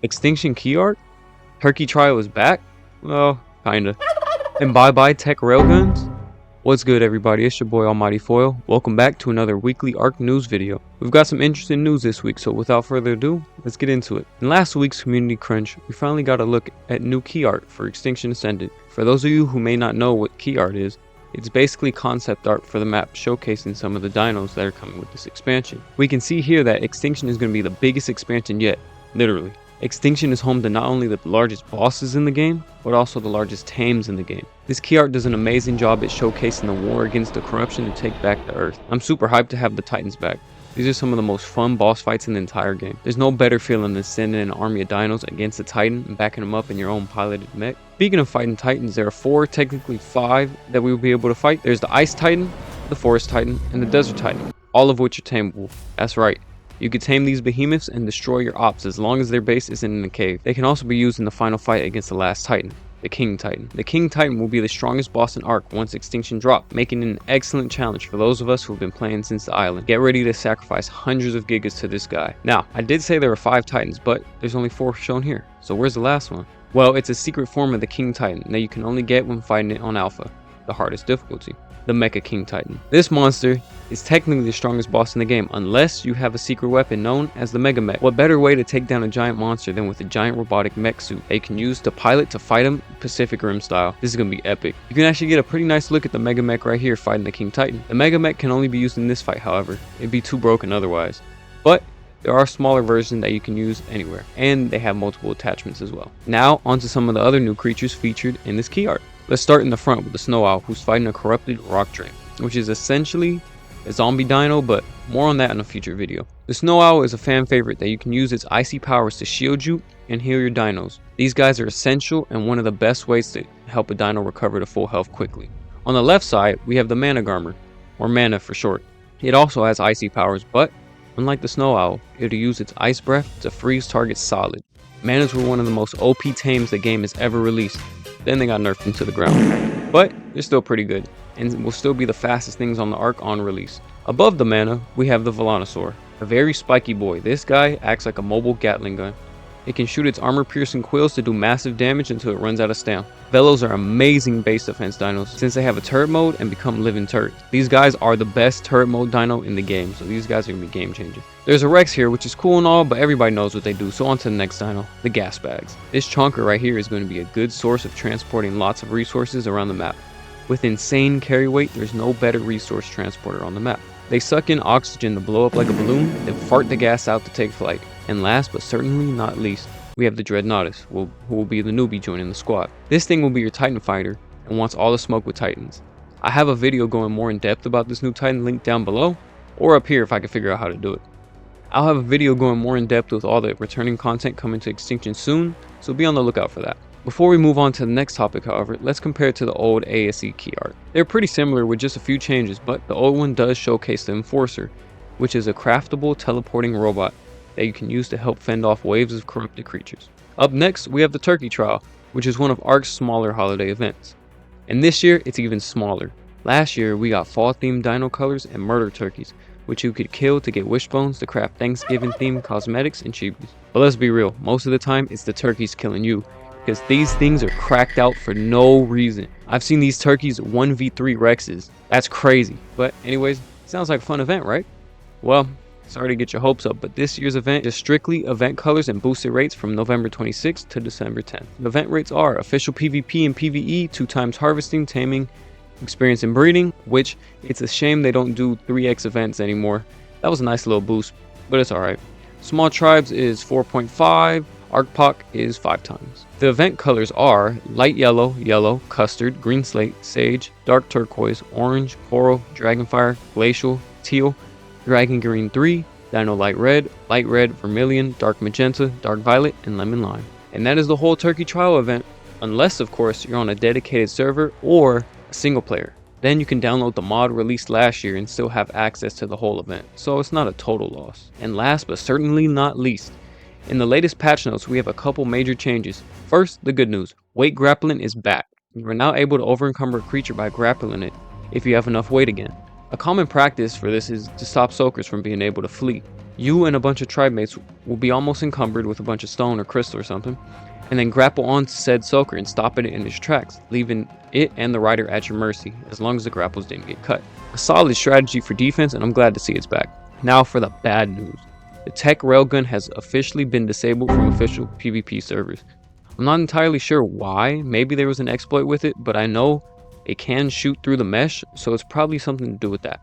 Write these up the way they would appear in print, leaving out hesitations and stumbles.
Extinction key art? Turkey trial is back? Well, kinda. And bye bye Tek Railguns? What's good everybody, it's your boy Almighty Foil. Welcome back to another weekly ARC news video. We've got some interesting news this week, so without further ado, let's get into it. In last week's community crunch, we finally got a look at new key art for Extinction Ascended. For those of you who may not know what key art is, it's basically concept art for the map showcasing some of the dinos that are coming with this expansion. We can see here that Extinction is going to be the biggest expansion yet, literally. Extinction is home to not only the largest bosses in the game, but also the largest tames in the game. This key art does an amazing job at showcasing the war against the corruption to take back the Earth. I'm super hyped to have the Titans back. These are some of the most fun boss fights in the entire game. There's no better feeling than sending an army of dinos against a Titan and backing them up in your own piloted mech. Speaking of fighting Titans, there are 4, technically 5, that we will be able to fight. There's the Ice Titan, the Forest Titan, and the Desert Titan, all of which are tameable. That's right. You can tame these behemoths and destroy your ops as long as their base isn't in a cave. They can also be used in the final fight against the last Titan, the King Titan. The King Titan will be the strongest boss in ARC once Extinction drops, making it an excellent challenge for those of us who have been playing since the island. Get ready to sacrifice hundreds of gigas to this guy. Now, I did say there were 5 Titans, but there's only 4 shown here. So where's the last one? Well, it's a secret form of the King Titan that you can only get when fighting it on Alpha, the hardest difficulty. The Mecha King Titan. This monster is technically the strongest boss in the game unless you have a secret weapon known as the Mega Mech. What better way to take down a giant monster than with a giant robotic mech suit that you can use to pilot to fight him Pacific Rim style. This is gonna be epic. You can actually get a pretty nice look at the Mega Mech right here fighting the King Titan. The Mega Mech can only be used in this fight, however. It'd be too broken otherwise. But there are smaller versions that you can use anywhere, and they have multiple attachments as well. Now onto some of the other new creatures featured in this key art. Let's start in the front with the Snow Owl, who's fighting a corrupted rock drain, which is essentially a zombie dino, but more on that in a future video. The Snow Owl is a fan favorite that you can use its icy powers to shield you and heal your dinos. These guys are essential and one of the best ways to help a dino recover to full health quickly. On the left side, we have the Mana Garmer, or Mana for short. It also has icy powers, but unlike the Snow Owl, it'll use its ice breath to freeze targets solid. Manas were one of the most OP tames the game has ever released. Then they got nerfed into the ground. But they're still pretty good, and will still be the fastest things on the ARC on release. Above the Mana, we have the Velonosaur, a very spiky boy. This guy acts like a mobile Gatling gun. It can shoot its armor-piercing quills to do massive damage until it runs out of stamina. Velos are amazing base defense dinos since they have a turret mode and become living turrets. These guys are the best turret mode dino in the game, so these guys are going to be game changing. There's a Rex here, which is cool and all, but everybody knows what they do, so on to the next dino, the gas bags. This chonker right here is going to be a good source of transporting lots of resources around the map. With insane carry weight, there's no better resource transporter on the map. They suck in oxygen to blow up like a balloon, then fart the gas out to take flight. And last but certainly not least, we have the Dreadnoughtus, who will be the newbie joining the squad. This thing will be your Titan fighter and wants all the smoke with Titans. I have a video going more in depth about this new Titan linked down below, or up here if I can figure out how to do it. I'll have a video going more in depth with all the returning content coming to Extinction soon, so be on the lookout for that. Before we move on to the next topic, however, let's compare it to the old ASE key art. They're pretty similar with just a few changes, but the old one does showcase the Enforcer, which is a craftable teleporting robot that you can use to help fend off waves of corrupted creatures. Up next, we have the Turkey Trial, which is one of ARC's smaller holiday events. And this year, it's even smaller. Last year, we got fall-themed dino colors and murder turkeys, which you could kill to get wishbones to craft Thanksgiving-themed cosmetics and chibis. But let's be real, most of the time, it's the turkeys killing you, because these things are cracked out for no reason. I've seen these turkeys 1v3 Rexes. That's crazy. But anyways, sounds like a fun event, right? Well, sorry to get your hopes up, but this year's event is strictly event colors and boosted rates from November 26th to December 10th. The event rates are official PvP and PvE, 2x harvesting, taming, experience and breeding, which it's a shame they don't do 3x events anymore. That was a nice little boost, but it's alright. Small tribes is 4.5, ArcPoc is 5 times. The event colors are light yellow, yellow, custard, green slate, sage, dark turquoise, orange, coral, dragonfire, glacial, teal, dragon green 3, dino light red, vermilion, dark magenta, dark violet, and lemon lime. And that is the whole Turkey Trial event, unless of course you're on a dedicated server or a single player. Then you can download the mod released last year and still have access to the whole event, so it's not a total loss. And last but certainly not least, in the latest patch notes we have a couple major changes. First, the good news, weight grappling is back. You are now able to over-encumber a creature by grappling it if you have enough weight again. A common practice for this is to stop soakers from being able to flee. You and a bunch of tribe mates will be almost encumbered with a bunch of stone or crystal or something, and then grapple onto said soaker and stop it in its tracks, leaving it and the rider at your mercy, as long as the grapples didn't get cut. A solid strategy for defense, and I'm glad to see it's back. Now for the bad news. The Tek Railgun has officially been disabled from official PvP servers. I'm not entirely sure why, maybe there was an exploit with it, but I know it can shoot through the mesh, so it's probably something to do with that.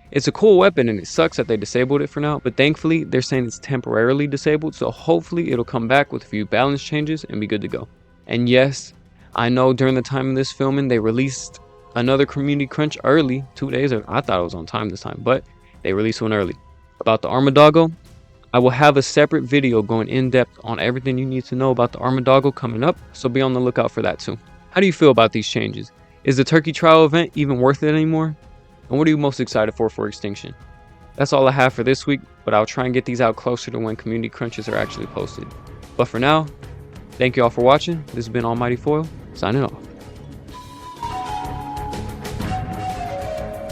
It's a cool weapon and it sucks that they disabled it for now, but thankfully they're saying it's temporarily disabled, so hopefully it'll come back with a few balance changes and be good to go. And yes, I know during the time of this filming they released another community crunch early, 2 days, or I thought it was on time this time, but they released one early. About the Armadoggo, I will have a separate video going in depth on everything you need to know about the Armadoggo coming up, so be on the lookout for that too. How do you feel about these changes? Is the Turkey Trial event even worth it anymore? And what are you most excited for Extinction? That's all I have for this week, but I'll try and get these out closer to when community crunches are actually posted. But for now, thank you all for watching. This has been Almighty Foil, signing off.